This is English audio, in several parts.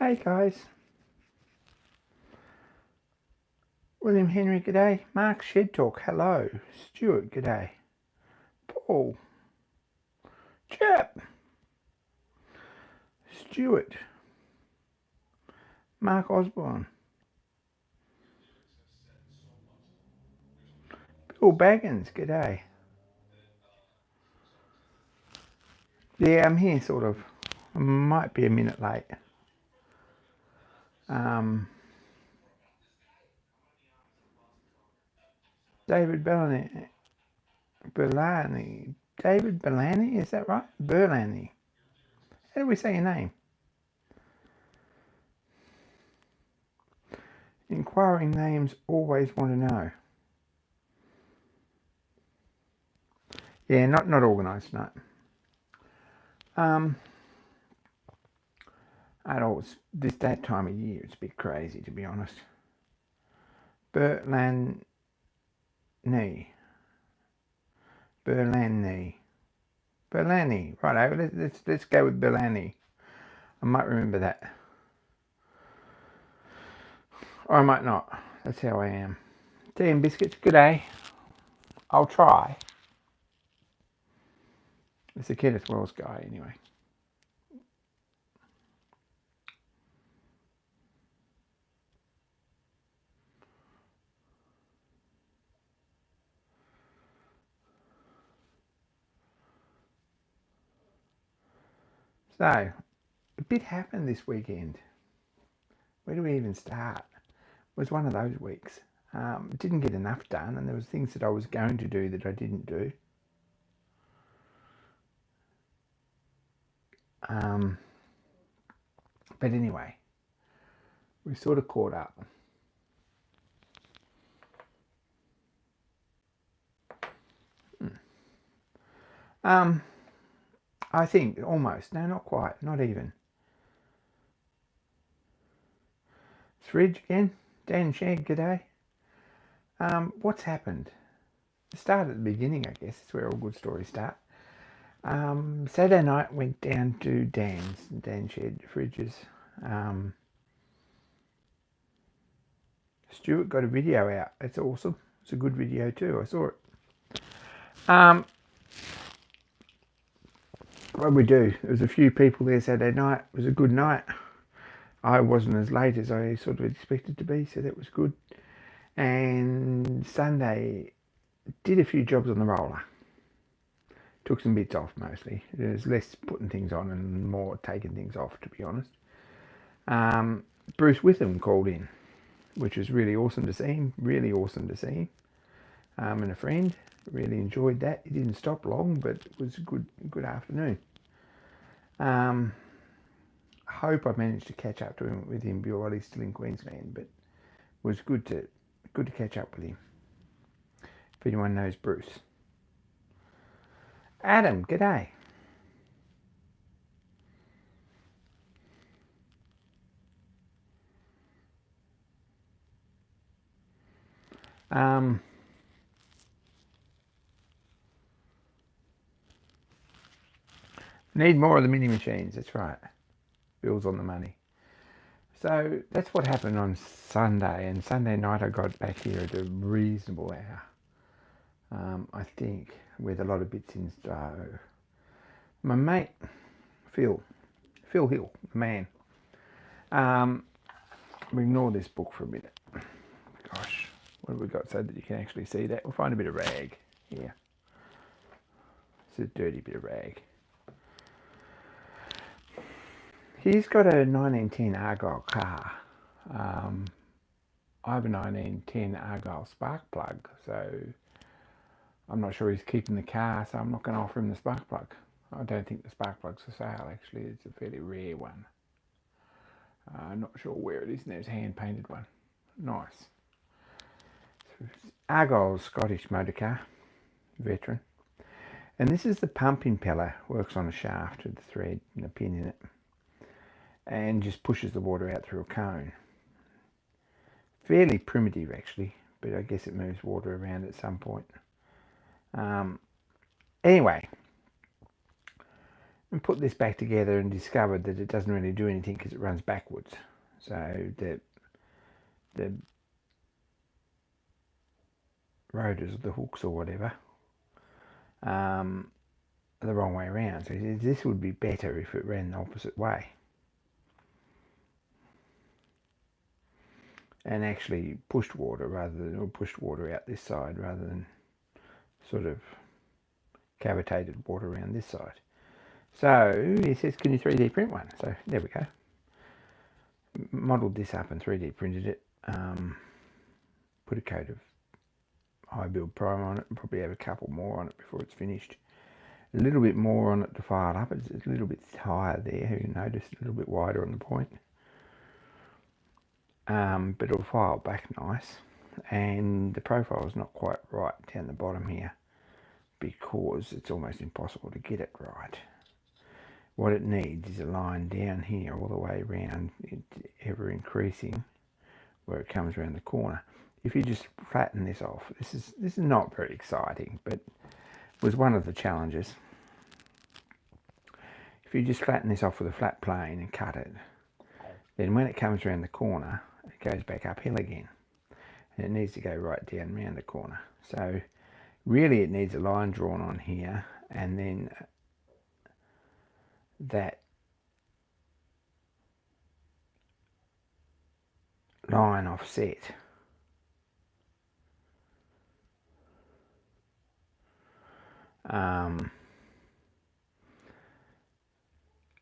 Hey guys, William Henry, g'day. Mark Shed Talk, hello. Stuart, g'day. Paul, Chap, Stuart, Mark Osborne, Bill Baggins, g'day. Yeah, I'm here sort of. I might be a minute late. David Berlani, David Berlani, is that right? Berlani. How do we say your name? Inquiring names always want to know. Yeah, not organised, no. Adults, that time of year, it's a bit crazy to be honest. Berlani, righto. Let's go with Berlani. I might remember that, or I might not. That's how I am. Tea and biscuits, good day. I'll try. It's a Kenneth Wells guy, anyway. So, a bit happened this weekend. Where do we even start? It was one of those weeks. Didn't get enough done, and there was things that I was going to do that I didn't do. But anyway, we sort of caught up. I think almost. No, not quite. Not even. Fridge again. Dan Shed, g'day. What's happened? It started at the beginning, I guess. It's where all good stories start. Saturday night went down to Dan Shed Fridges. Stuart got a video out. It's awesome. It's a good video too. I saw it. What did we do? There was a few people there Saturday night. It was a good night. I wasn't as late as I sort of expected to be, so that was good. And Sunday, did a few jobs on the roller. Took some bits off mostly. There's less putting things on and more taking things off, to be honest. Bruce Witham called in, which was really awesome to see him. Really awesome to see him. And a friend. Really enjoyed that. He didn't stop long, but it was a good afternoon. I hope I managed to catch up with him while he's still in Queensland, but it was good to catch up with him. If anyone knows Bruce. Adam, g'day. Need more of the mini machines, that's right. Bill's on the money. So that's what happened on Sunday, and Sunday night I got back here at a reasonable hour. I think, with a lot of bits in stove. My mate, Phil Hill, the man. We ignore this book for a minute. Gosh, what have we got so that you can actually see that? We'll find a bit of rag here. It's a dirty bit of rag. He's got a 1910 Argyle car. I have a 1910 Argyle spark plug, so I'm not sure he's keeping the car, so I'm not going to offer him the spark plug. I don't think the spark plug's for sale, actually. It's a fairly rare one. I'm not sure where it is. There's a hand-painted one. Nice. Argyle's Scottish motor car, veteran. And this is the pump impeller, works on a shaft with a thread and a pin in it, and just pushes the water out through a cone. Fairly primitive actually, but I guess it moves water around at some point. Anyway, and put this back together and discovered that it doesn't really do anything because it runs backwards. So the rotors, the hooks or whatever, are the wrong way around. So this would be better if it ran the opposite way. And actually pushed water out this side rather than sort of cavitated water around this side. So he says, can you 3D print one? So there we go. Modelled this up and 3D printed it. Put a coat of high build primer on it and probably have a couple more on it before it's finished. A little bit more on it to file up. It's a little bit higher there, you notice, a little bit wider on the point. But it'll file back nice. And the profile is not quite right down the bottom here because it's almost impossible to get it right. What it needs is a line down here all the way around, ever increasing where it comes around the corner. If you just flatten this off, this is not very exciting, but was one of the challenges. If you just flatten this off with a flat plane and cut it, then when it comes around the corner, it goes back uphill again. And it needs to go right down around the corner. So really it needs a line drawn on here, and then that line offset.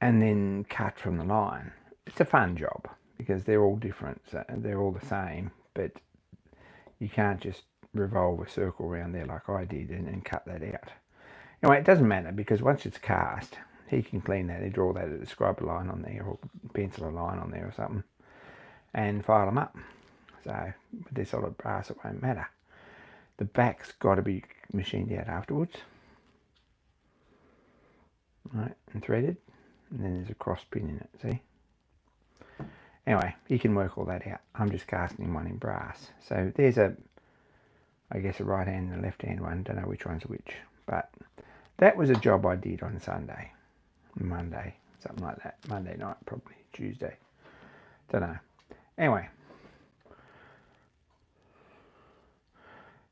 And then cut from the line. It's a fun job because they're all different, so they're all the same, but you can't just revolve a circle around there like I did and cut that out. Anyway, it doesn't matter because once it's cast, he can clean that. He draw that, describe a line on there or pencil a line on there or something and file them up. So with their solid brass, it won't matter. The back's got to be machined out afterwards. Right, and threaded. And then there's a cross pin in it, see? Anyway, you can work all that out. I'm just casting one in brass. So there's I guess a right hand and a left hand one. Don't know which one's which. But that was a job I did on Sunday. Monday, something like that. Monday night, probably. Tuesday. Don't know. Anyway.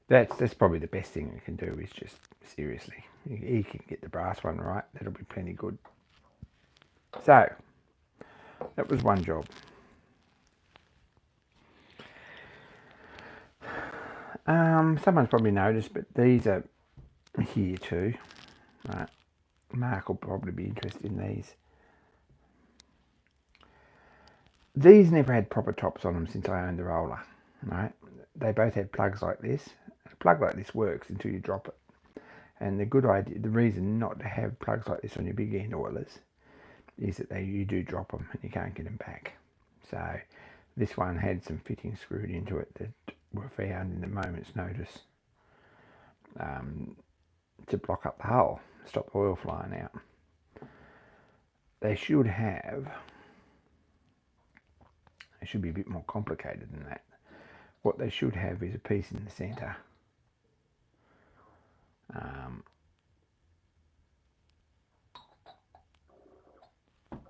That's probably the best thing you can do is just, seriously, you can get the brass one right. That'll be plenty good. So, that was one job. Someone's probably noticed, but these are here too. Right. Mark will probably be interested in these. These never had proper tops on them since I owned the roller. Right. They both had plugs like this. A plug like this works until you drop it. And the reason not to have plugs like this on your big end oilers is that you do drop them and you can't get them back. So this one had some fittings screwed into it that were found in a moment's notice to block up the hull, stop the oil flying out. They should be a bit more complicated than that. What they should have is a piece in the centre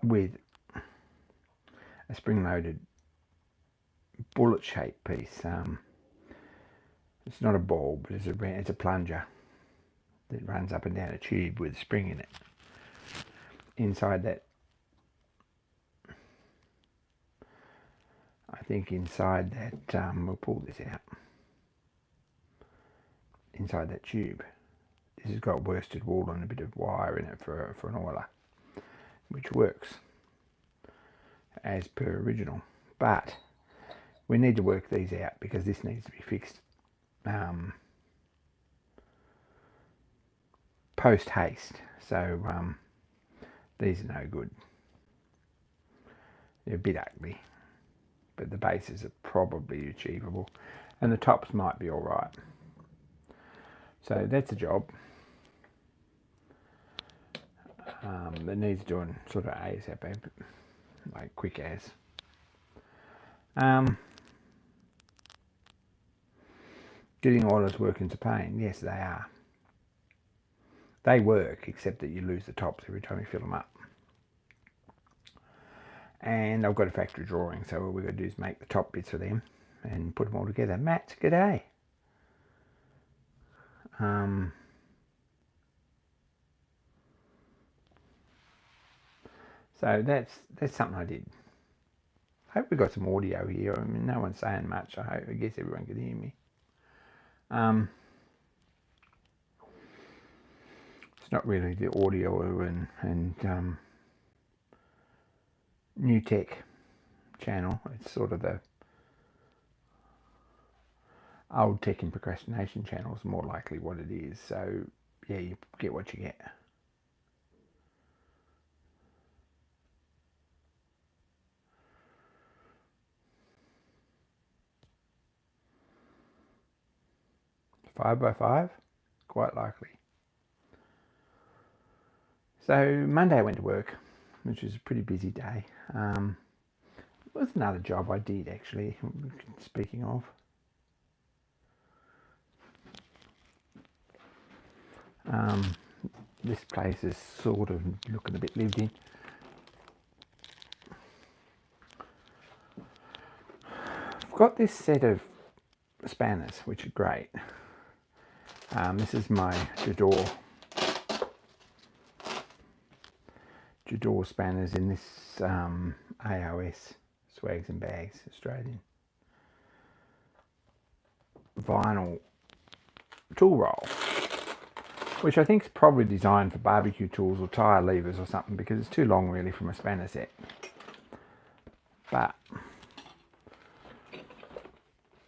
with a spring-loaded bullet-shaped piece. It's not a ball, but it's a plunger that runs up and down a tube with a spring in it. Inside that, I think inside that, we'll pull this out. Inside that tube, this has got worsted wool and a bit of wire in it for an oiler, which works as per original. But we need to work these out because this needs to be fixed post haste. So these are no good. They're a bit ugly, but the bases are probably achievable, and the tops might be all right. So that's a job that needs doing sort of ASAP, like quick as. Getting oilers working to pain, yes they are. They work, except that you lose the tops every time you fill them up. And I've got a factory drawing, so all we've got to do is make the top bits for them and put them all together. Matt, g'day. So that's something I did. Hope we got some audio here. I mean, no one's saying much. I guess everyone can hear me. It's not really the audio and new tech channel. It's sort of the old tech and procrastination channel is more likely what it is. So yeah, you get what you get. Five by five, quite likely. So Monday I went to work, which was a pretty busy day. It was another job I did actually, speaking of. This place is sort of looking a bit lived in. I've got this set of spanners, which are great. This is my Jador spanners in this AOS, Swags and Bags, Australian vinyl tool roll, which I think is probably designed for barbecue tools or tyre levers or something, because it's too long really from a spanner set. But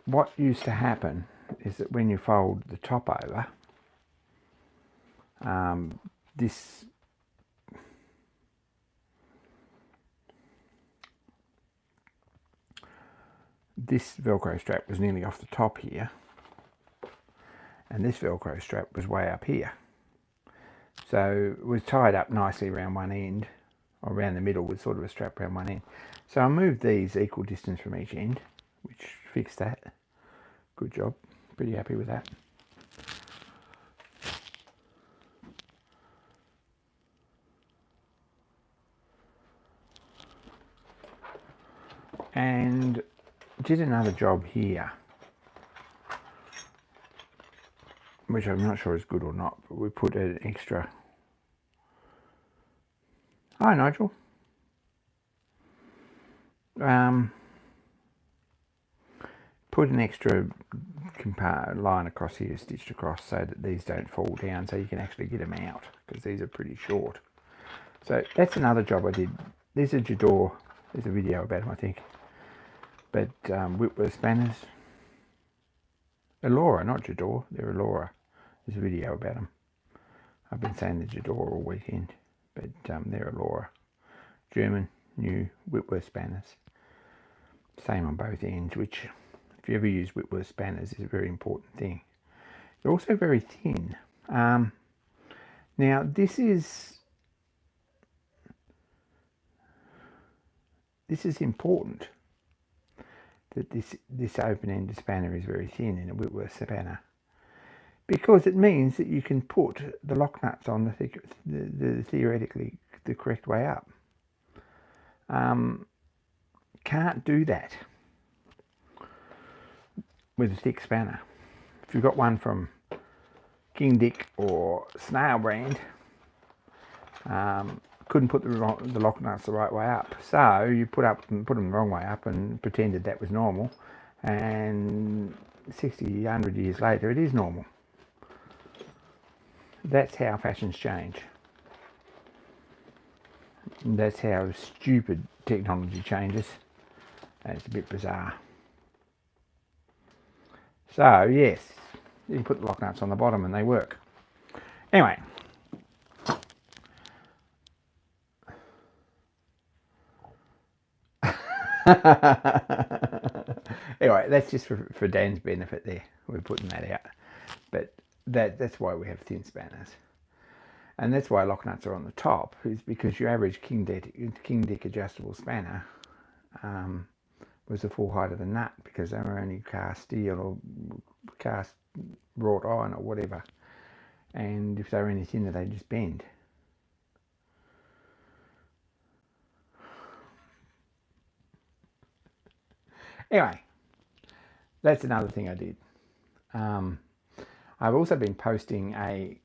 what used to happen is that when you fold the top over, this Velcro strap was nearly off the top here, and this Velcro strap was way up here. So it was tied up nicely around one end, or around the middle with sort of a strap around one end. So I moved these equal distance from each end, which fixed that. Good job. Pretty happy with that. And did another job here, which I'm not sure is good or not, but we put an extra... Hi Nigel. Put an extra line across here, stitched across, so that these don't fall down, so you can actually get them out, because these are pretty short. So that's another job I did. These are Jador. There's a video about them, I think. But Whitworth spanners. Elora, not Jador. They're Elora. There's a video about them. I've been saying the Jador all weekend, but they're Elora. German, new Whitworth spanners. Same on both ends, which, if you ever use Whitworth spanners, is a very important thing. They're also very thin. Now this is important, that this open-ended spanner is very thin in a Whitworth spanner, because it means that you can put the lock nuts on the theoretically the correct way up. Can't do that with a thick spanner. If you've got one from King Dick or Snail brand, couldn't put the lock nuts the right way up, so you put them the wrong way up and pretended that was normal, and 60, 100 years later it is normal. That's how fashions change. That's how stupid technology changes, and it's a bit bizarre. So yes, you can put the lock nuts on the bottom and they work. Anyway, anyway, that's just for Dan's benefit there. We're putting that out. But that's why we have thin spanners. And that's why lock nuts are on the top, is because your average King Dick adjustable spanner was the full height of the nut, because they were only cast steel or cast wrought iron or whatever. and if they were any thinner, they just bend. Anyway, that's another thing I did. I've also been posting a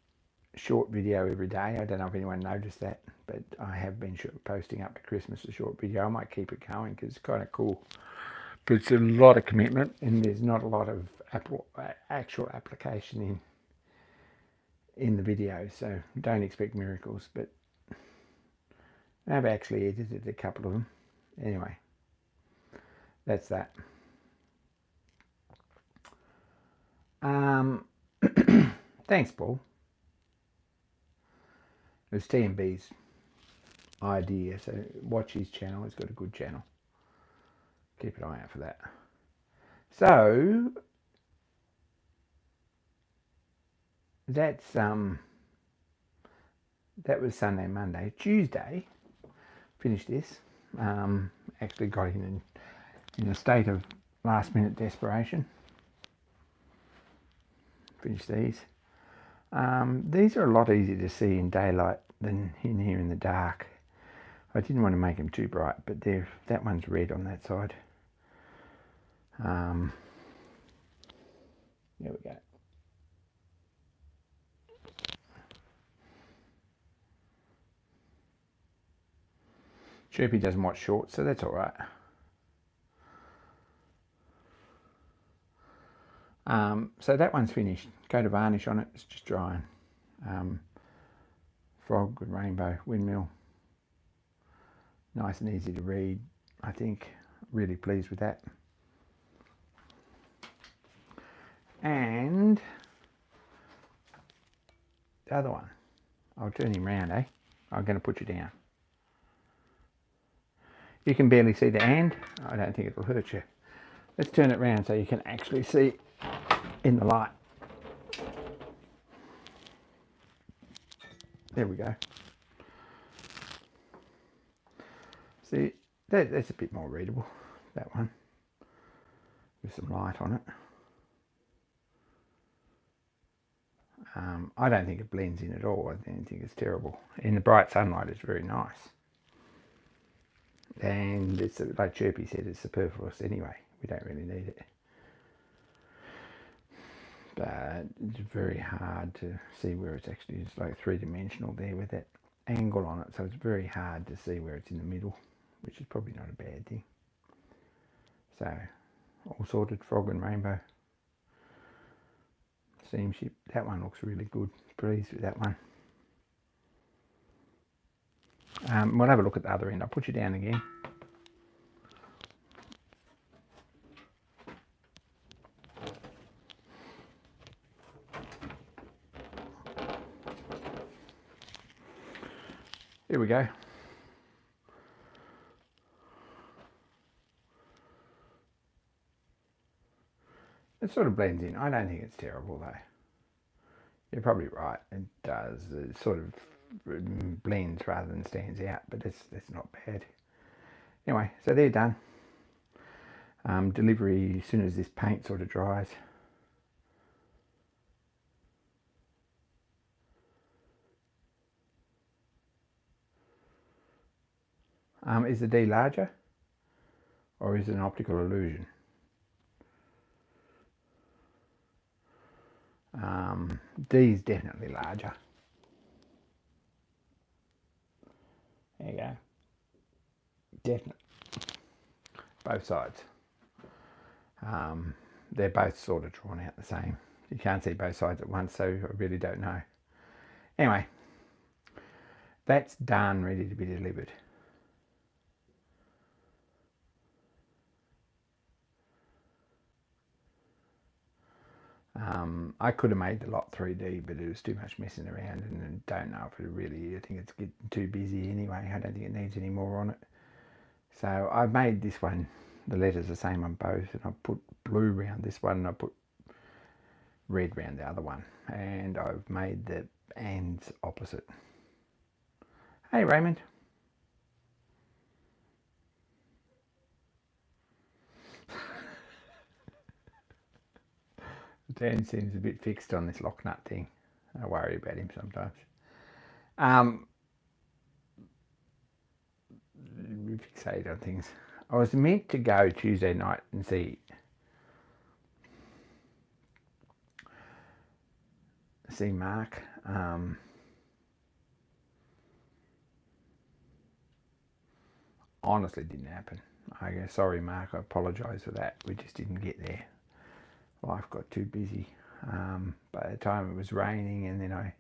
short video every day. I don't know if anyone noticed that, but I have been posting up to Christmas a short video. I might keep it going because it's kind of cool. But it's a lot of commitment, and there's not a lot of actual application in the video, so don't expect miracles. But I've actually edited a couple of them. Anyway, that's that. Thanks, Paul. It was TMB's idea, so watch his channel. He's got a good channel. Keep an eye out for that. So that's that was Sunday, Monday. Tuesday, finished this. Actually got in a state of last minute desperation. Finished these. These are a lot easier to see in daylight than in here in the dark. I didn't want to make them too bright, but that one's red on that side. There we go. Chirpy doesn't watch shorts, so that's all right. So that one's finished. Coat of varnish on it. It's just drying. Frog and rainbow windmill. Nice and easy to read, I think. Really pleased with that. And the other one. I'll turn him round, eh? I'm going to put you down. You can barely see the hand. I don't think it'll hurt you. Let's turn it round so you can actually see in the light. There we go. See, that's a bit more readable, that one, with some light on it. I don't think it blends in at all. I don't think it's terrible. In the bright sunlight, it's very nice. And it's like Chirpy said, it's superfluous anyway. We don't really need it. But it's very hard to see where it's actually, it's like three-dimensional there with that angle on it. So it's very hard to see where it's in the middle, which is probably not a bad thing. So, all sorted, frog and rainbow. Seam ship, that one looks really good. Pleased with that one. We'll have a look at the other end. I'll put you down again. Here we go. It sort of blends in. I don't think it's terrible though. You're probably right. It does. It sort of blends rather than stands out, but that's not bad. Anyway, so they're done. Delivery as soon as this paint sort of dries. Is the D larger, or is it an optical illusion? D is definitely larger. There you go. Definitely. Both sides. They're both sort of drawn out the same. You can't see both sides at once, so I really don't know. Anyway, that's done, ready to be delivered. I could have made the lot 3D, but it was too much messing around, and I don't know if it really, I think it's getting too busy anyway. I don't think it needs any more on it. So I made this one, the letters the same on both, and I put blue around this one, and I put red around the other one. And I've made the ands opposite. Hey, Raymond. Dan seems a bit fixed on this lock nut thing. I worry about him sometimes. Um, fixate on things. I was meant to go Tuesday night and see Mark. Honestly, didn't happen. I go, sorry, Mark. I apologise for that. We just didn't get there. Life got too busy. By the time it was raining, and then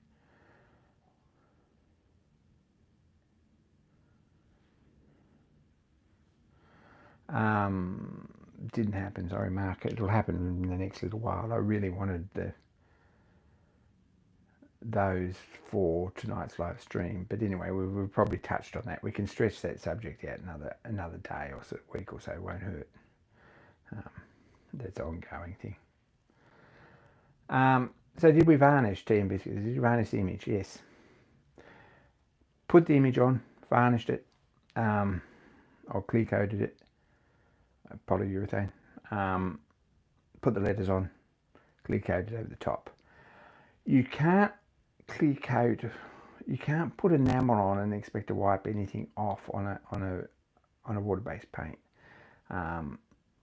didn't happen. Sorry, Mark. It'll happen in the next little while. I really wanted those for tonight's live stream, but anyway, we've probably touched on that. We can stretch that subject out another day or so, week or so. Won't hurt. That's an ongoing thing. So did we varnish tea and biscuits? Did you varnish the image? Yes. Put the image on, varnished it, or clear coated it, polyurethane. Put the letters on, clear coated over the top. You can't clear coat. You can't put enamel on and expect to wipe anything off on a water-based paint.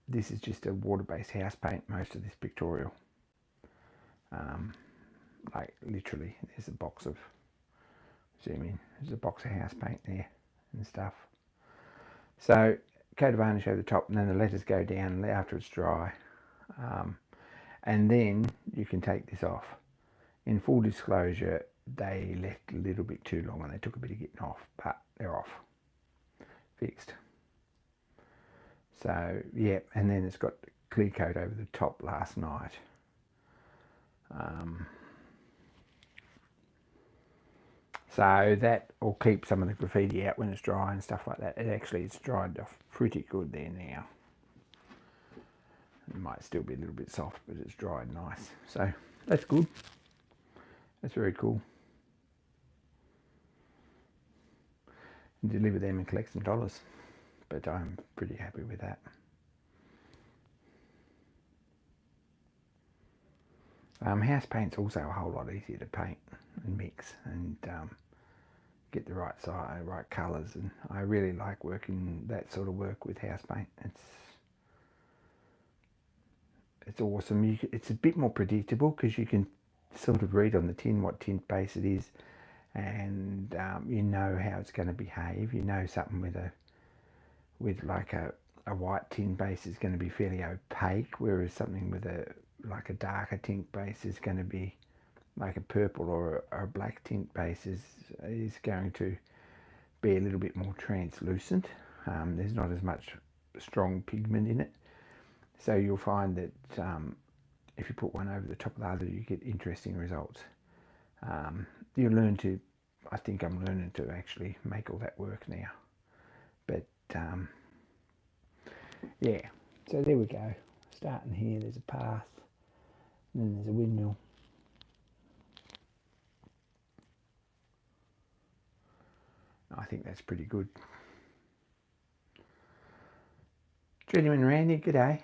This is just a water-based house paint. Most of this pictorial, like literally, there's a box of zoom in. There's a box of house paint there and stuff. So coat of varnish over the top, and then the letters go down after it's dry, and then you can take this off. In full disclosure, they left a little bit too long and they took a bit of getting off, but they're off, fixed. So yeah, and then it's got clear coat over the top last night. So that will keep some of the graffiti out when it's dry and stuff like that. It's dried off pretty good there now. It might still be a little bit soft, but it's dried nice. So that's good. That's very cool. And deliver them and collect some dollars. But I'm pretty happy with that. House paint's also a whole lot easier to paint and mix and get the right size, right colours, and I really like working that sort of work with house paint. It's awesome. It's a bit more predictable because you can sort of read on the tin what tint base it is, and you know how it's going to behave. You know something with like a white tin base is going to be fairly opaque, whereas something with a darker tint base is going to be like a purple or a black tint base is going to be a little bit more translucent. There's not as much strong pigment in it, so you'll find that if you put one over the top of the other, you get interesting results. You learn to, I think I'm learning to actually make all that work now. But yeah, so there we go. Starting here, there's a path, and then there's a windmill. I think that's pretty good. Genuine Randy, g'day.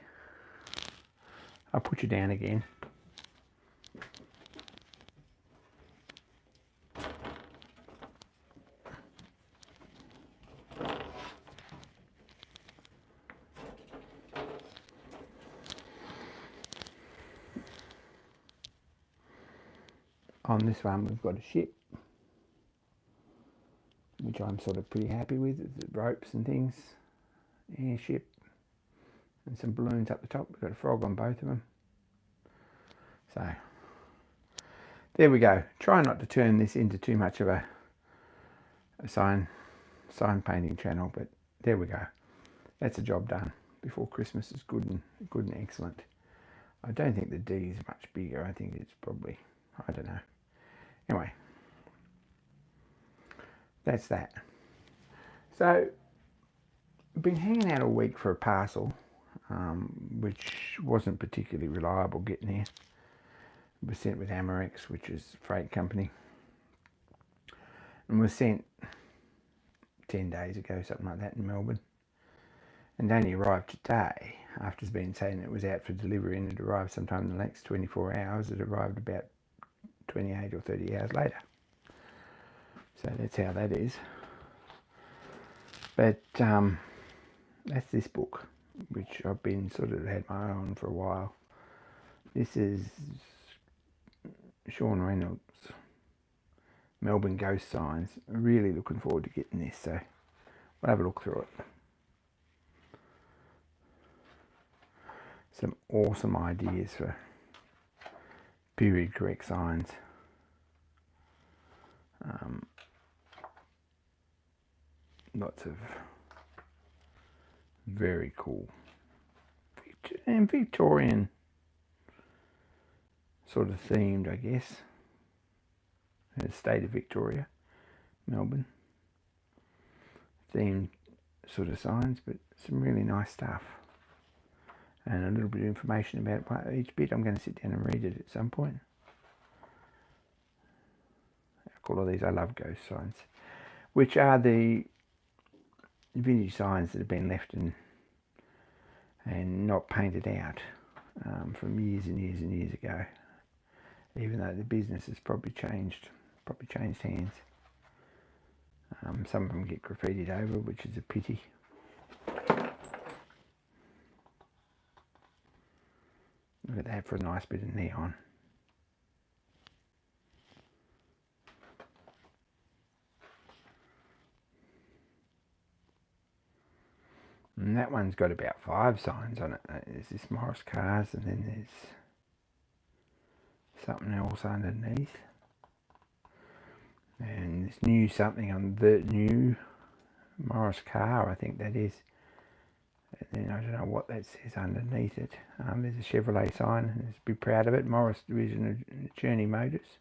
I'll put you down again. On this one, we've got a ship, which I'm sort of pretty happy with. The ropes and things, airship, and some balloons up the top. We've got a frog on both of them. So there we go. Try not to turn this into too much of a sign painting channel, but there we go. That's a job done before Christmas. Is good and excellent. I don't think the D is much bigger. I think it's probably, I don't know. Anyway, that's that. So I've been hanging out all week for a parcel, which wasn't particularly reliable getting there. It was sent with Amerex, which is a freight company, and was sent 10 days ago, something like that, in Melbourne, and only arrived today after it's been saying it was out for delivery, and it arrived sometime in the next 24 hours. It arrived about 28 or 30 hours later. So that's how that is. But that's this book, which I've been sort of had my eye on for a while. This is Sean Reynolds, Melbourne Ghost Signs. Really looking forward to getting this, so we'll have a look through it. Some awesome ideas for period correct signs. Lots of very cool and Victorian sort of themed, I guess. The state of Victoria, Melbourne. Themed sort of signs, but some really nice stuff. And a little bit of information about each bit. I'm going to sit down and read it at some point. I call all these I Love Ghost Signs, which are the vintage signs that have been left and not painted out from years and years and years ago. Even though the business has probably changed hands. Some of them get graffitied over, which is a pity. Look at that for a nice bit of neon. And that one's got about 5 signs on it. There's this Morris Cars, and then there's something else underneath. And this new something on the new Morris car, I think that is. And then I don't know what that says underneath it. There's a Chevrolet sign, and let's be proud of it. Morris Division of Journey Motors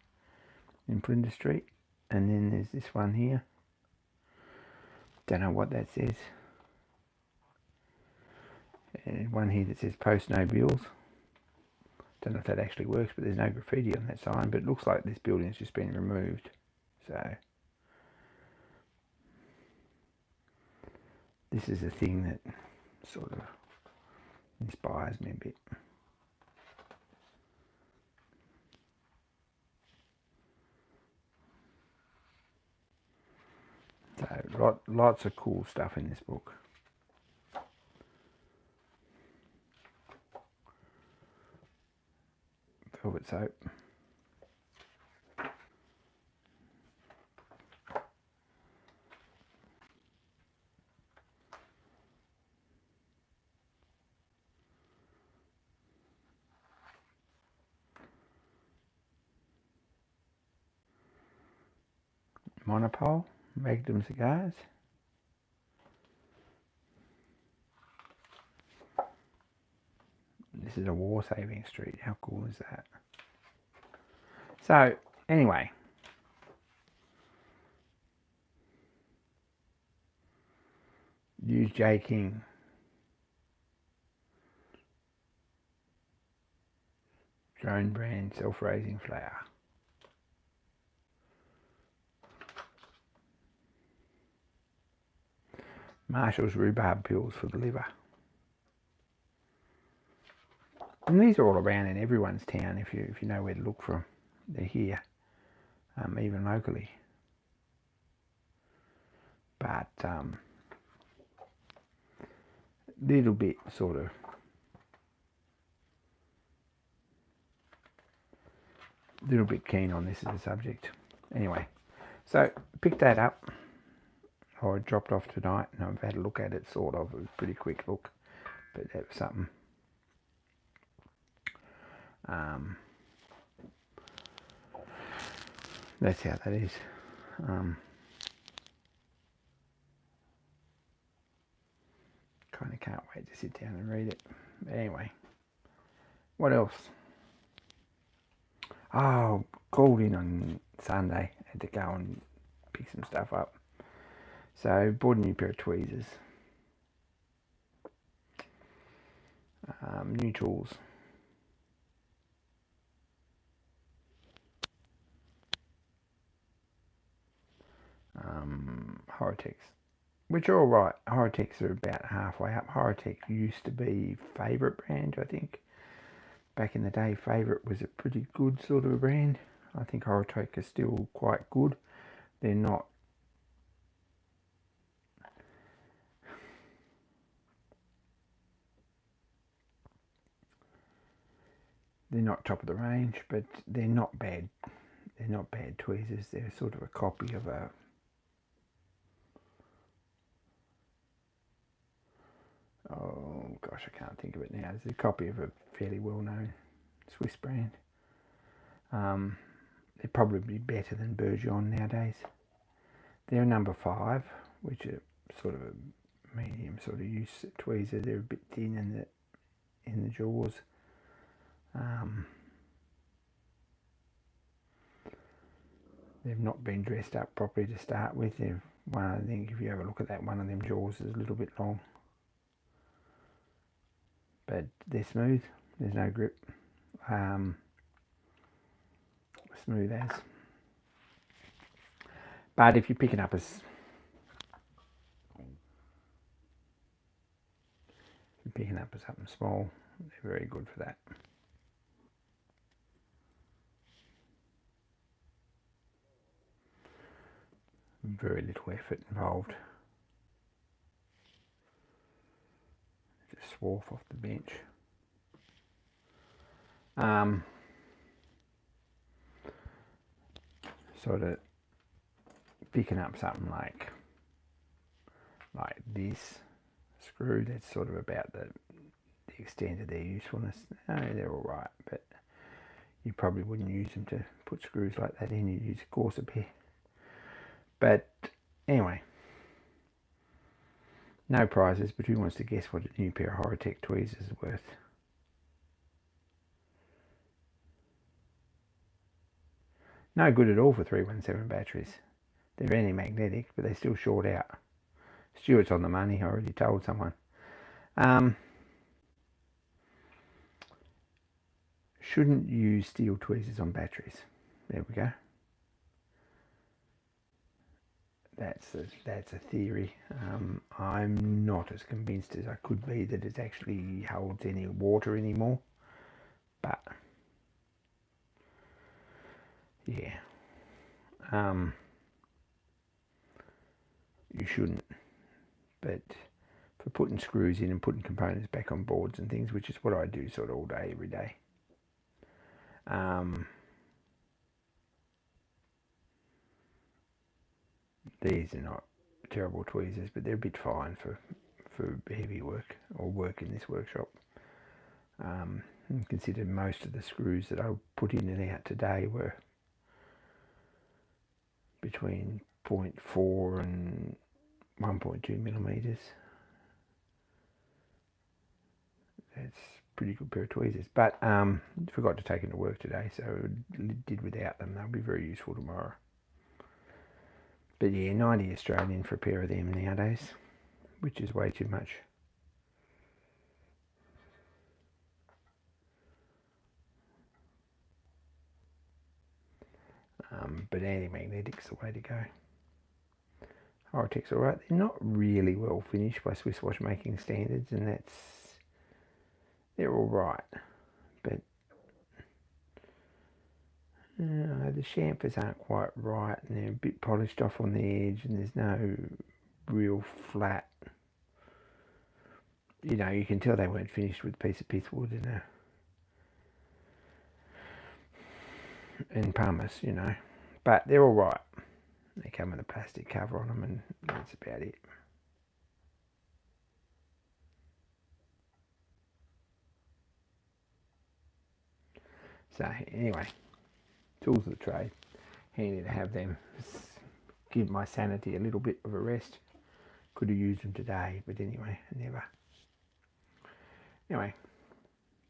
in Flinders Street. And then there's this one here. Don't know what that says. And one here that says Post No Bills. Don't know if that actually works, but there's no graffiti on that sign. But it looks like this building has just been removed. So this is a thing that sort of inspires me a bit. So lots of cool stuff in this book. Velvet soap. Monopole, Magnum cigars. This is a war saving street. How cool is that? So, anyway. Use J. King. Drone brand self-raising flour. Marshall's rhubarb pills for the liver. And these are all around in everyone's town if you know where to look for them. They're here, even locally. But little bit sort of keen on this as a subject. Anyway, so picked that up. I dropped off tonight and I've had a look at it, sort of. It was a pretty quick look, but that was something. That's how that is. Kind of can't wait to sit down and read it. But anyway, what else? Oh, called in on Sunday. Had to go and pick some stuff up. So bought a new pair of tweezers. New tools. Horotechs, which are alright. Horotechs are about halfway up. Horotech used to be Favourite brand, I think. Back in the day, Favourite was a pretty good sort of a brand. I think Horotec are still quite good. They're not top of the range, but they're not bad. They're not bad tweezers. They're sort of a copy of a oh gosh, I can't think of it now. It's a copy of a fairly well-known Swiss brand. They're probably better than Bourgeon nowadays. They're a number 5, which are sort of a medium sort of use tweezer. They're a bit thin in the jaws. They've not been dressed up properly to start with. I think if you have a look at that, one of them jaws is a little bit long. But they're smooth. There's no grip. Smooth as. But if you're picking up something small, they're very good for that. Very little effort involved. Just swarf off the bench. Sort of picking up something like this screw, that's sort of about the extent of their usefulness. They're all right, but you probably wouldn't use them to put screws like that in. You'd use a coarser pair. But anyway, no prizes, but who wants to guess what a new pair of Horotec tweezers is worth? No good at all for 317 batteries. They're anti-magnetic, but they still short out. Stuart's on the money, I already told someone. Shouldn't use steel tweezers on batteries. There we go. That's a theory. I'm not as convinced as I could be that it actually holds any water anymore. But yeah, you shouldn't. But for putting screws in and putting components back on boards and things, which is what I do sort of all day, every day. These are not terrible tweezers, but they're a bit fine for heavy work or work in this workshop. Consider most of the screws that I put in and out today were between 0.4 and 1.2 millimeters. That's a pretty good pair of tweezers, but forgot to take them to work today, so did without them. They'll be very useful tomorrow. But yeah, 90 Australian for a pair of them nowadays, which is way too much. But anti-magnetic's the way to go. Horotec's alright. They're not really well finished by Swiss watchmaking standards, and they're alright. But the chamfers aren't quite right, and they're a bit polished off on the edge, and there's no real flat. You know, you can tell they weren't finished with a piece of pithwood and pumice, you know. But they're all right. They come with a plastic cover on them, and that's about it. So anyway, tools of the trade. Handy to have them. Give my sanity a little bit of a rest. Could have used them today, but anyway, never. Anyway,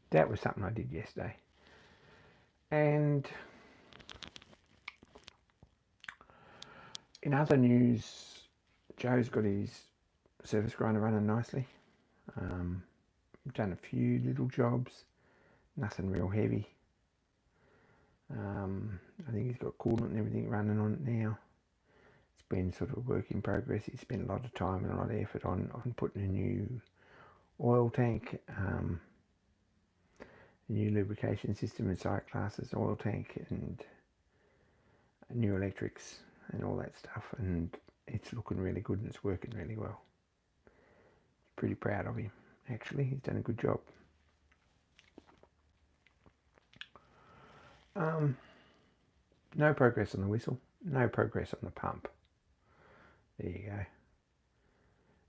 that was something I did yesterday. And in other news, Joe's got his surface grinder running nicely. Done a few little jobs, nothing real heavy. I think he's got coolant and everything running on it now. It's been sort of a work in progress. He spent a lot of time and a lot of effort on putting a new oil tank, a new lubrication system inside Class's oil tank, and new electrics and all that stuff, and it's looking really good and it's working really well. Pretty proud of him, actually. He's done a good job. No progress on the whistle, no progress on the pump. There you go.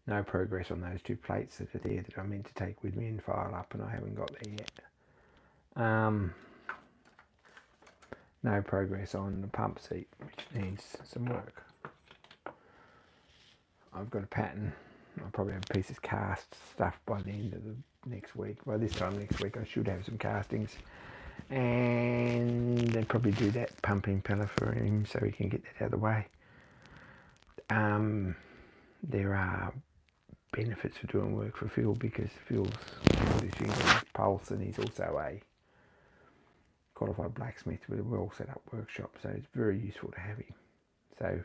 No progress on those two plates that are there that I meant to take with me and file up, and I haven't got there yet. No progress on the pump seat, which needs some work. I've got a pattern. I'll probably have pieces cast stuff by the end of the next week. By this time next week I should have some castings, and then probably do that pump impeller for him so he can get that out of the way. There are benefits for doing work for Phil, because Phil's got his finger on his pulse, and he's also a qualified blacksmith with a well set up workshop, so it's very useful to have him. So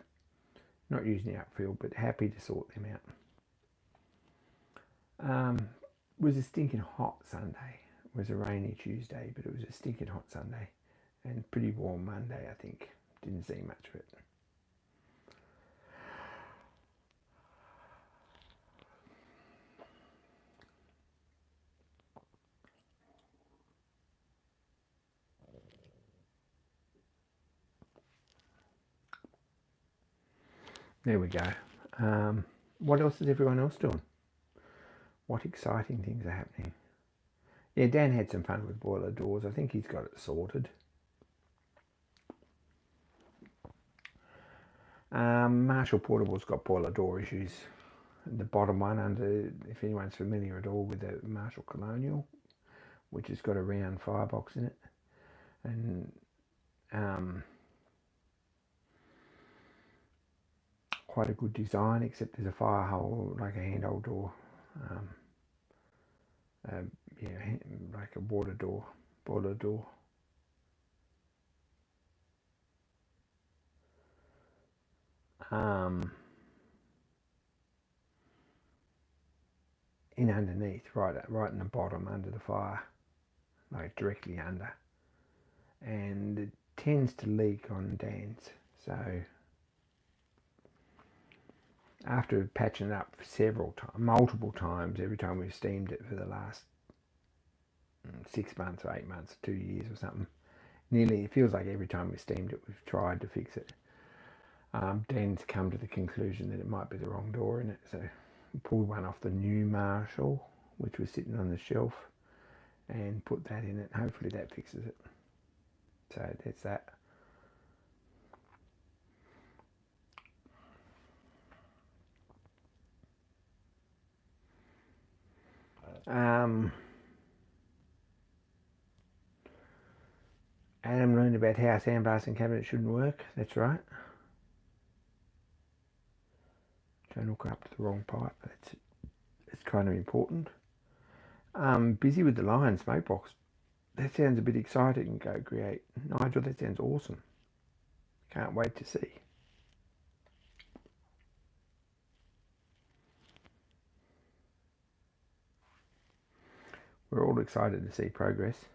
not using the upfield, but happy to sort them out. It was a stinking hot Sunday. It was a rainy Tuesday, but it was a stinking hot Sunday, and pretty warm Monday, I think. Didn't see much of it. There we go. What else is everyone else doing? What exciting things are happening? Yeah, Dan had some fun with boiler doors. I think he's got it sorted. Marshall Portable's got boiler door issues. The bottom one, under, if anyone's familiar at all with the Marshall Colonial, which has got a round firebox in it, and quite a good design, except there's a fire hole like a handhole door, like a water door, boiler door. In underneath, right in the bottom under the fire, like directly under, and it tends to leak on Dan's. So after patching it up multiple times, every time we've steamed it for the last 6 months or 8 months, 2 years or something, nearly, it feels like every time we've steamed it, we've tried to fix it. Dan's come to the conclusion that it might be the wrong door in it, so we pulled one off the new Marshall, which was sitting on the shelf, and put that in it. Hopefully that fixes it. So that's that. Adam learned about how a sandblasting cabinet shouldn't work. That's right. Don't hook up to the wrong pipe. It's kind of important. Busy with the Lion smoke box. That sounds a bit exciting. Go create. Nigel, that sounds awesome. Can't wait to see. We're all excited to see progress.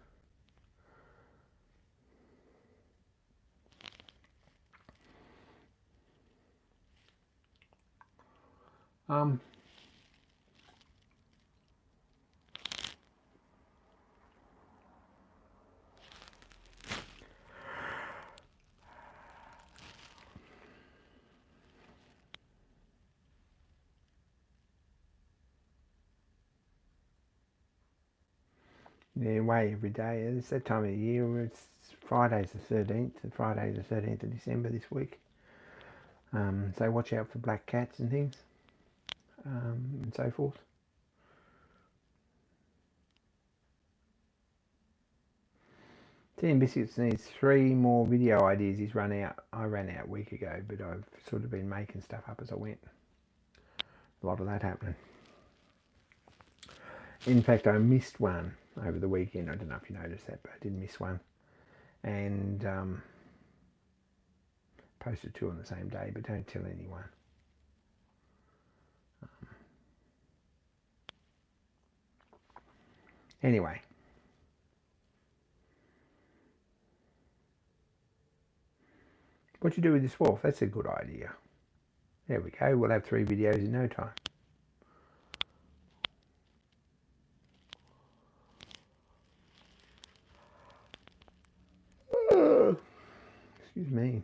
Yeah, way every day. It's that time of the year. It's Friday's the 13th. Friday's the 13th of December this week. So watch out for black cats and things, and so forth. Tea and Biscuits needs 3 more video ideas. He's run out. I ran out a week ago, but I've sort of been making stuff up as I went. A lot of that happening. In fact, I missed one over the weekend. I don't know if you noticed that, but I did miss one. And posted 2 on the same day, but don't tell anyone. Anyway. What you do with this wolf? That's a good idea. There we go. We'll have 3 videos in no time. Excuse me.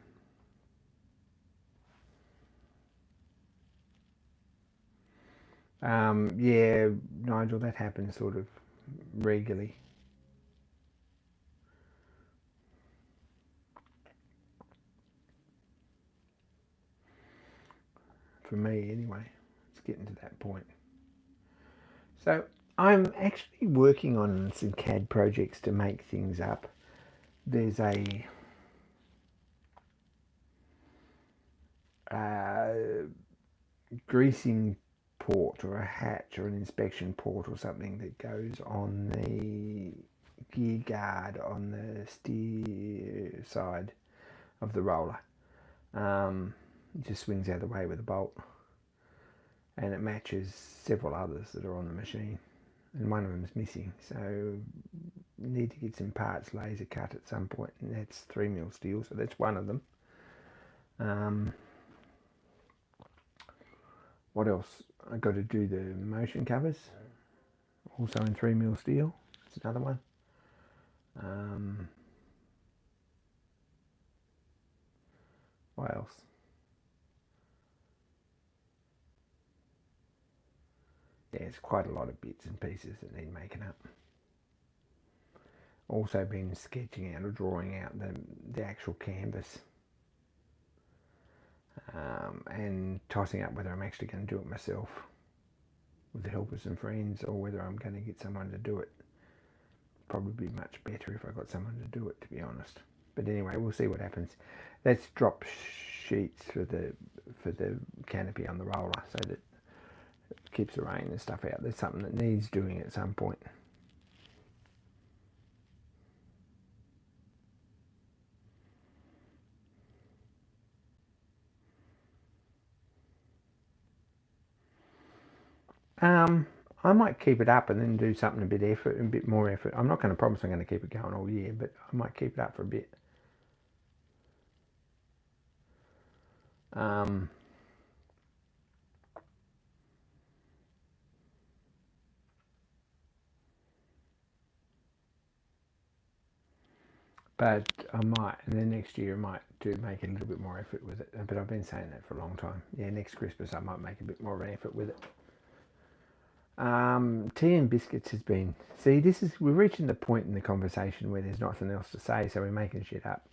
Yeah, Nigel, that happens sort of regularly. For me, anyway. It's getting to that point. So, I'm actually working on some CAD projects to make things up. There's a greasing port or a hatch or an inspection port or something that goes on the gear guard on the steer side of the roller. It just swings out of the way with a bolt, and it matches several others that are on the machine, and one of them is missing, so you need to get some parts laser cut at some point, and that's 3mm steel, so that's one of them. What else? I got to do the motion covers, also in 3mm steel. That's another one. What else? Yeah, it's quite a lot of bits and pieces that need making up. Also been sketching out or drawing out the actual canvas, and tossing up whether I'm actually going to do it myself with the help of some friends, or whether I'm going to get someone to do it. Probably be much better if I got someone to do it, to be honest. But anyway, we'll see what happens. That's drop sheets for the canopy on the roller, so that it keeps the rain and stuff out. There's something that needs doing at some point. I might keep it up and then do something a bit more effort. I'm not going to promise I'm going to keep it going all year, but I might keep it up for a bit. But I might, and then next year I might make it a little bit more effort with it. But I've been saying that for a long time. Yeah, next Christmas I might make a bit more of an effort with it. Tea and biscuits has been. See, we're reaching the point in the conversation where there's nothing else to say, so we're making shit up.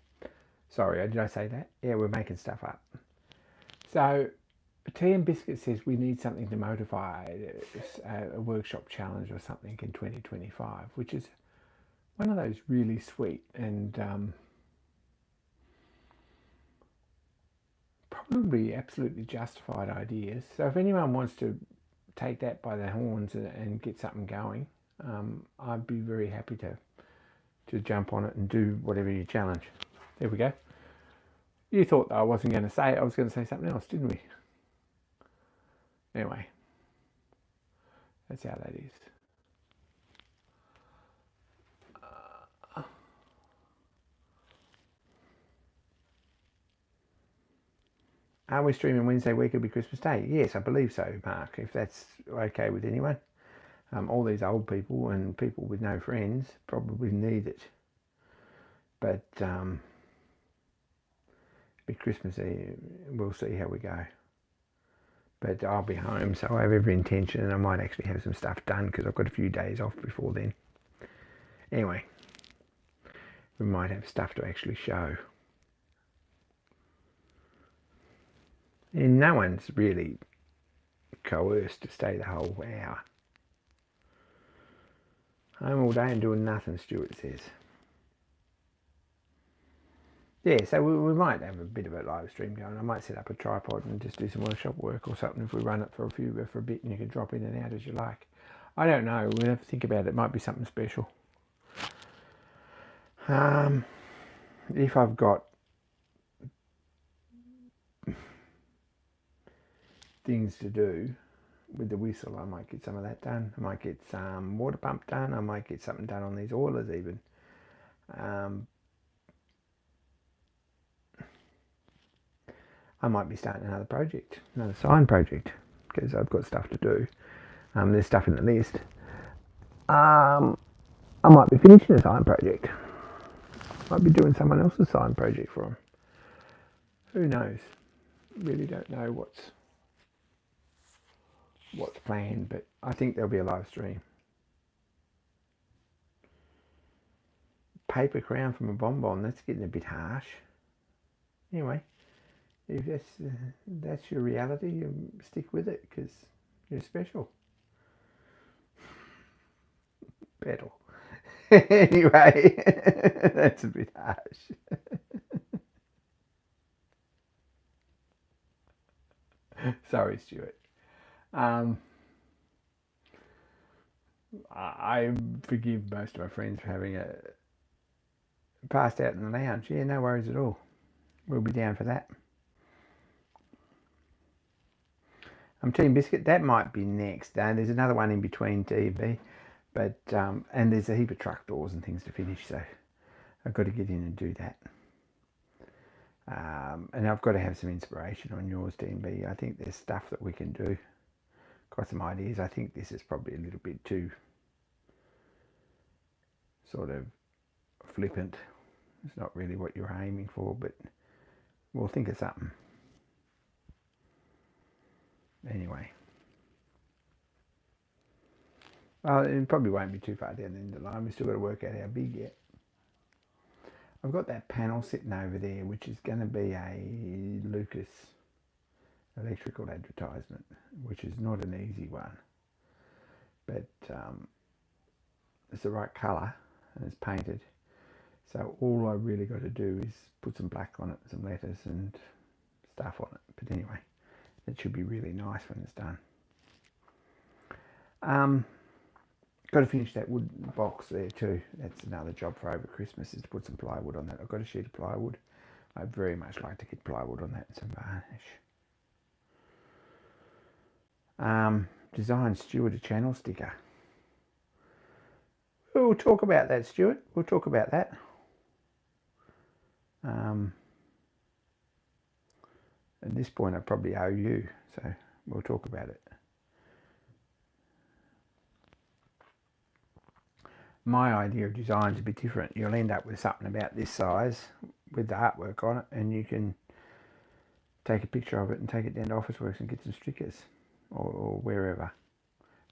Sorry, did I say that? Yeah, we're making stuff up. So, Tea and Biscuit says we need something to motivate a workshop challenge or something in 2025, which is one of those really sweet and probably absolutely justified ideas. So if anyone wants to take that by the horns and get something going, I'd be very happy to jump on it and do whatever you challenge. There we go. You thought that I wasn't going to say it. I was going to say something else, didn't we? Anyway, that's how that is. Are we streaming Wednesday week? It'll be Christmas Day. Yes, I believe so, Mark, if that's okay with anyone. All these old people and people with no friends probably need it. But be Christmas Eve. We'll see how we go. But I'll be home, so I have every intention, and I might actually have some stuff done because I've got a few days off before then. Anyway, we might have stuff to actually show. And no one's really coerced to stay the whole hour. Home all day and doing nothing, Stuart says. Yeah, so we might have a bit of a live stream going. I might set up a tripod and just do some workshop work or something if we run it for a bit, and you can drop in and out as you like. I don't know. We'll have to think about it. It might be something special. If I've got things to do with the whistle, I might get some of that done. I might get some water pump done. I might get something done on these oilers even. I might be starting another project, another sign project, because I've got stuff to do. There's stuff in the list. I might be finishing a sign project. Might be doing someone else's sign project for them. Who knows? Really don't know what's planned, but I think there'll be a live stream. Paper crown from a bonbon, that's getting a bit harsh. Anyway, if that's your reality, you stick with it because you're special. Petal. Anyway, that's a bit harsh. Sorry, Stuart. I forgive most of my friends for having a passed out in the lounge. Yeah, no worries at all. We'll be down for that. Team Biscuit, that might be next. There's another one in between TV, but and there's a heap of truck doors and things to finish, so I've got to get in and do that. And I've got to have some inspiration on yours, TMB. I think there's stuff that we can do. Got some ideas. I think this is probably a little bit too sort of flippant. It's not really what you're aiming for, but we'll think of something. Anyway. Well, it probably won't be too far down the end of the line. We've still got to work out how big yet. I've got that panel sitting over there, which is going to be a Lucas electrical advertisement, which is not an easy one. But it's the right colour and it's painted. So all I really got to do is put some black on it, some letters and stuff on it. But anyway, it should be really nice when it's done. Got to finish that wood box there too. That's another job for over Christmas, is to put some plywood on that. I've got a sheet of plywood. I'd very much like to get plywood on that and some varnish. Design Stuart a channel sticker. We'll talk about that, Stuart. We'll talk about that. At this point I probably owe you, so we'll talk about it. My idea of design is a bit different. You'll end up with something about this size with the artwork on it, and you can take a picture of it and take it down to Officeworks and get some stickers or wherever.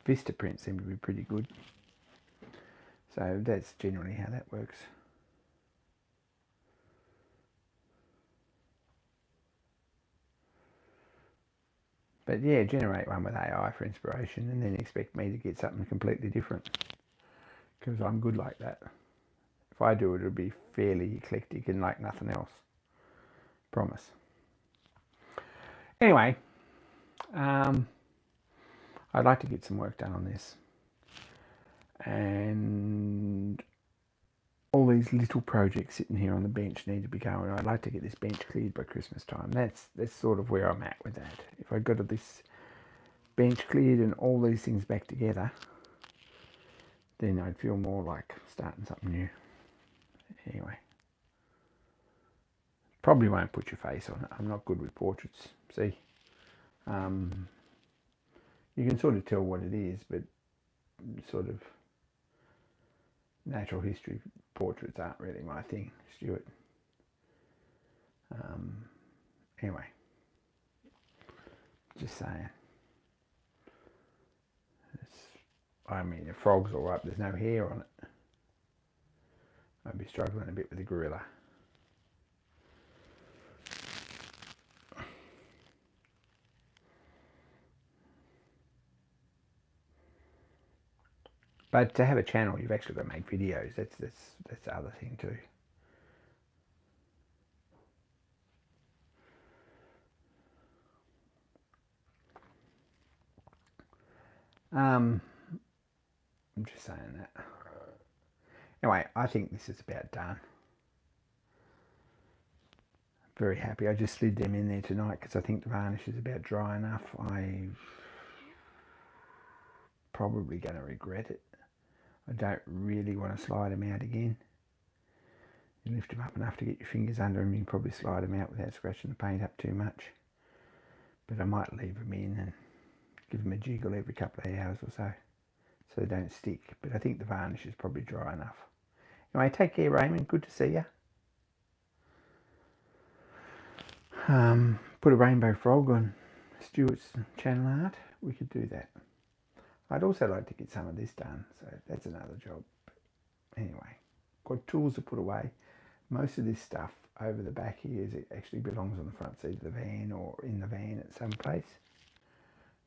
Vista prints seem to be pretty good. So that's generally how that works. But yeah, generate one with AI for inspiration and then expect me to get something completely different, because I'm good like that. If I do it, it'll be fairly eclectic and like nothing else. Promise. Anyway, I'd like to get some work done on this. And all these little projects sitting here on the bench need to be going. I'd like to get this bench cleared by Christmas time. That's sort of where I'm at with that. If I got this bench cleared and all these things back together, then I'd feel more like starting something new. Anyway, probably won't put your face on it. I'm not good with portraits. See, you can sort of tell what it is, but sort of natural history portraits aren't really my thing, Stuart. Anyway, just saying. I mean, the frog's all right, there's no hair on it. I'd be struggling a bit with the gorilla. But to have a channel, you've actually got to make videos. That's the other thing too. I'm just saying that. Anyway, I think this is about done. Very happy. I just slid them in there tonight because I think the varnish is about dry enough. I'm probably going to regret it. I don't really want to slide them out again. You lift them up enough to get your fingers under them, you can probably slide them out without scratching the paint up too much. but I might leave them in and give them a jiggle every couple of hours or so they don't stick. But I think the varnish is probably dry enough. Anyway, take care, Raymond. Good to see you. Put a rainbow frog on Stuart's channel art. We could do that. I'd also like to get some of this done, so that's another job. Anyway, got tools to put away. Most of this stuff over the back here it actually belongs on the front seat of the van or in the van at some place.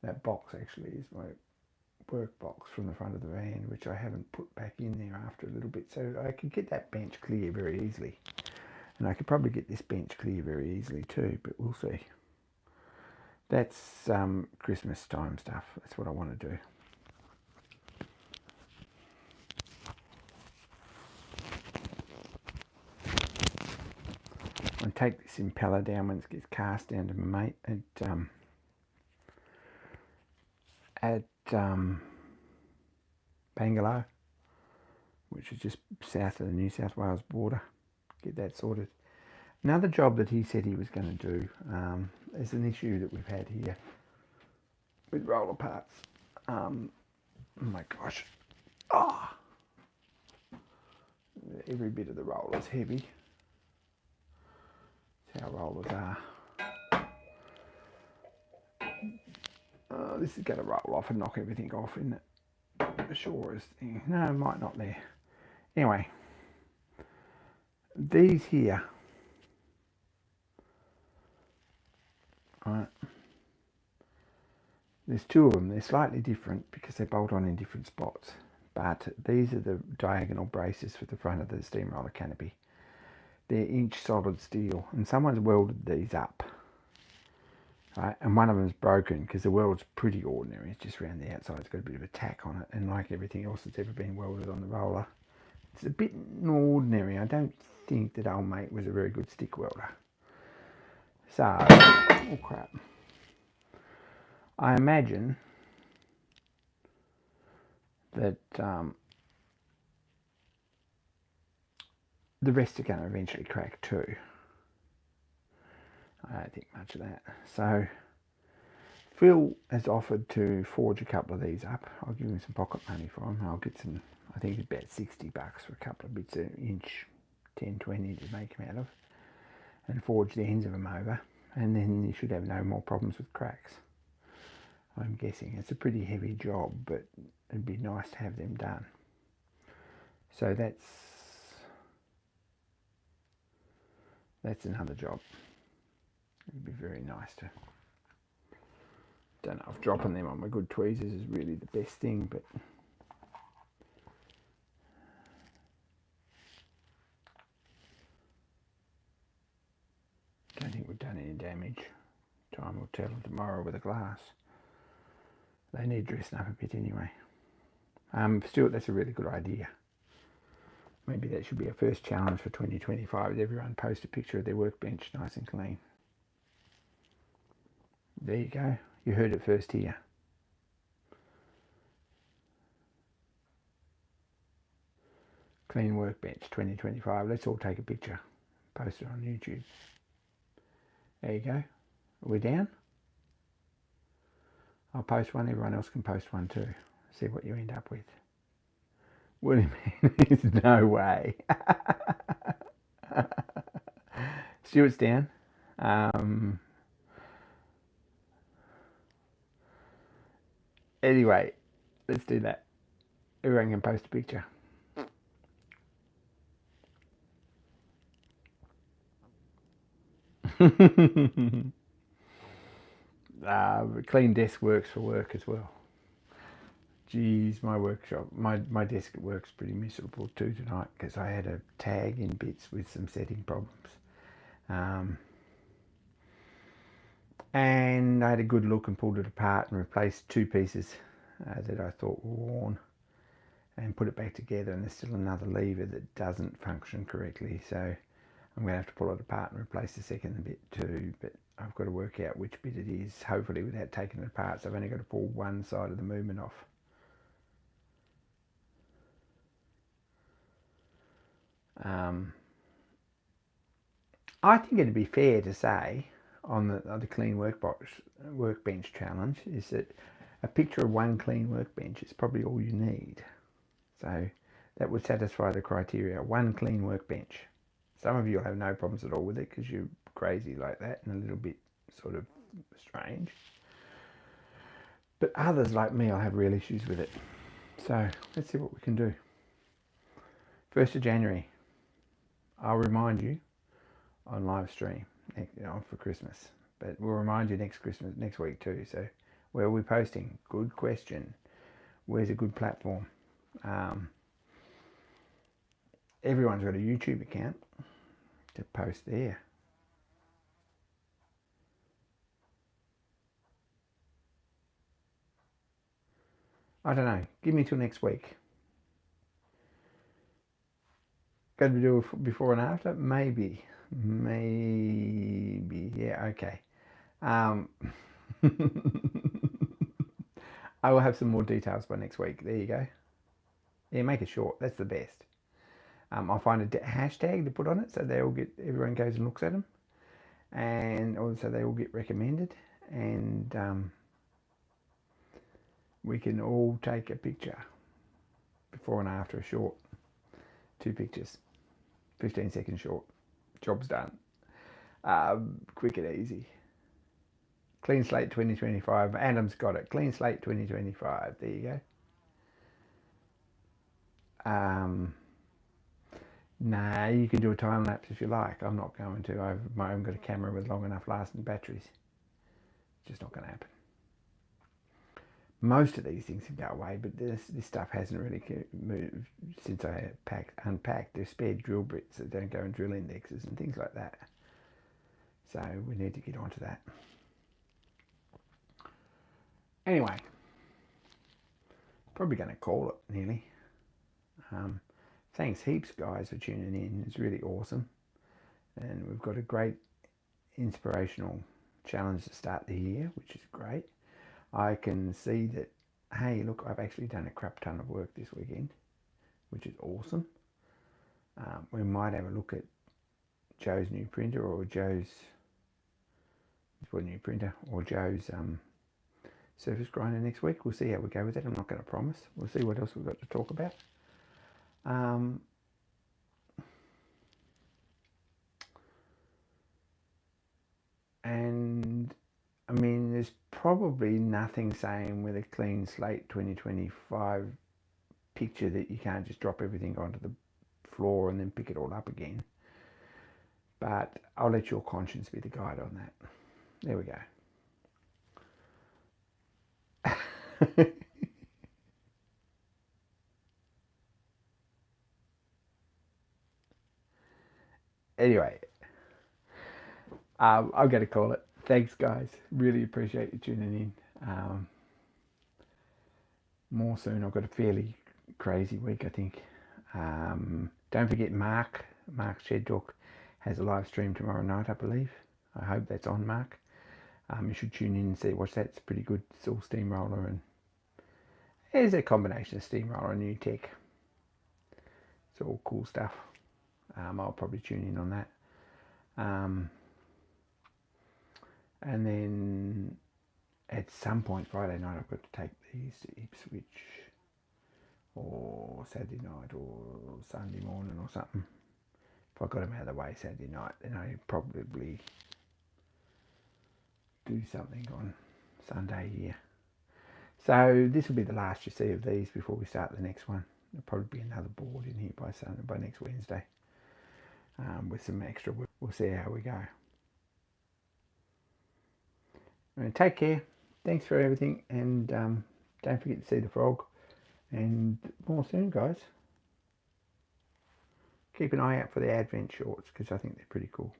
That box actually is my work box from the front of the van, which I haven't put back in there after a little bit, so I could get that bench clear very easily. And I could probably get this bench clear very easily too, but we'll see. That's Christmas time stuff. That's what I want to do. I'll take this impeller down when it gets cast down to my mate at Bangalore, which is just south of the New South Wales border. Get that sorted. Another job that he said he was going to do is an issue that we've had here with roller parts. Oh my gosh. Oh. Every bit of the roller's heavy. That's how rollers are. This is going to roll off and knock everything off, isn't it? The shorest thing. No, it might not there. Anyway, these here. Right. There's two of them. They're slightly different because they bolt on in different spots. But these are the diagonal braces for the front of the steamroller canopy. They're inch solid steel, and someone's welded these up. Right, and one of them's broken because the weld's pretty ordinary. It's just around the outside. It's got a bit of a tack on it, and like everything else that's ever been welded on the roller, it's a bit ordinary. I don't think that old mate was a very good stick welder. So, oh crap. I imagine that the rest are going to eventually crack too. I don't think much of that. So Phil has offered to forge a couple of these up. I'll give him some pocket money for them. I'll get some, I think it's about $60 for a couple of bits of inch 10-20 to make them out of, and forge the ends of them over, and then you should have no more problems with cracks. I'm guessing it's a pretty heavy job, but it'd be nice to have them done. So that's another job. It'd be very nice to. Don't know if dropping them on my good tweezers is really the best thing, but don't think we've done any damage. Time will tell tomorrow with a glass. They need dressing up a bit anyway. Stuart, that's a really good idea. Maybe that should be a first challenge for 2025. Everyone post a picture of their workbench nice and clean. There you go. You heard it first here. Clean workbench 2025. Let's all take a picture. Post it on YouTube. There you go. Are we down? I'll post one. Everyone else can post one too. See what you end up with. What do you mean? There's no way. Stuart's down. Anyway, let's do that. Everyone can post a picture. Clean desk works for work as well. Geez, my workshop, my desk at work's pretty miserable too tonight because I had a tag in bits with some setting problems. And I had a good look and pulled it apart and replaced two pieces that I thought were worn and put it back together, and there's still another lever that doesn't function correctly, so I'm going to have to pull it apart and replace the second bit too, but I've got to work out which bit it is, hopefully without taking it apart, so I've only got to pull one side of the movement off. I think it'd be fair to say on the clean workbench challenge is that a picture of one clean workbench is probably all you need. So that would satisfy the criteria. One clean workbench. Some of you will have no problems at all with it because you're crazy like that and a little bit sort of strange. But others like me will have real issues with it. So let's see what we can do. 1st of January, I'll remind you on live stream for Christmas. But we'll remind you next week too. So where are we posting? Good question. Where's a good platform? Everyone's got a YouTube account to post there. I don't know. Give me till next week. Got to do it before and after? Maybe. Yeah, okay. I will have some more details by next week. There you go. Yeah, make it short. That's the best. I'll find a hashtag to put on it so everyone goes and looks at them, and also they all get recommended, and we can all take a picture before and after a short. 2 pictures, 15-second short. Job's done. Quick and easy. Clean Slate 2025. Adam's got it. Clean Slate 2025. There you go. Nah, you can do a time lapse if you like. I'm not going to. I haven't got a camera with long enough lasting batteries. It's just not going to happen. Most of these things can go away, but this stuff hasn't really moved since I unpacked. There's spare drill bits that don't go in drill indexes and things like that. So we need to get onto that. Anyway, probably going to call it nearly. Thanks heaps, guys, for tuning in. It's really awesome. And we've got a great inspirational challenge to start the year, which is great. I can see that, hey, look, I've actually done a crap ton of work this weekend, which is awesome. We might have a look at Joe's new printer or Joe's surface grinder next week. We'll see how we go with that. I'm not going to promise. We'll see what else we've got to talk about. And I mean, there's probably nothing saying with a Clean Slate 2025 picture that you can't just drop everything onto the floor and then pick it all up again. But I'll let your conscience be the guide on that. There we go. Anyway, I've got to call it. Thanks, guys. Really appreciate you tuning in. More soon. I've got a fairly crazy week, I think. Don't forget Mark Shed Talk has a live stream tomorrow night, I believe. I hope that's on, Mark. You should tune in and watch that. It's pretty good. It's all steamroller, and there's a combination of steamroller and new tech. It's all cool stuff. I'll probably tune in on that. And then at some point Friday night I've got to take these to Ipswich, or Saturday night or Sunday morning or something. If I got them out of the way Saturday night, then I'd probably do something on Sunday here. So this will be the last you see of these before we start the next one. There'll probably be another board in here by next Wednesday, with some extra work. We'll see how we go. Take care. Thanks for everything, and don't forget to see the frog. And more soon, guys. Keep an eye out for the Advent shorts because I think they're pretty cool.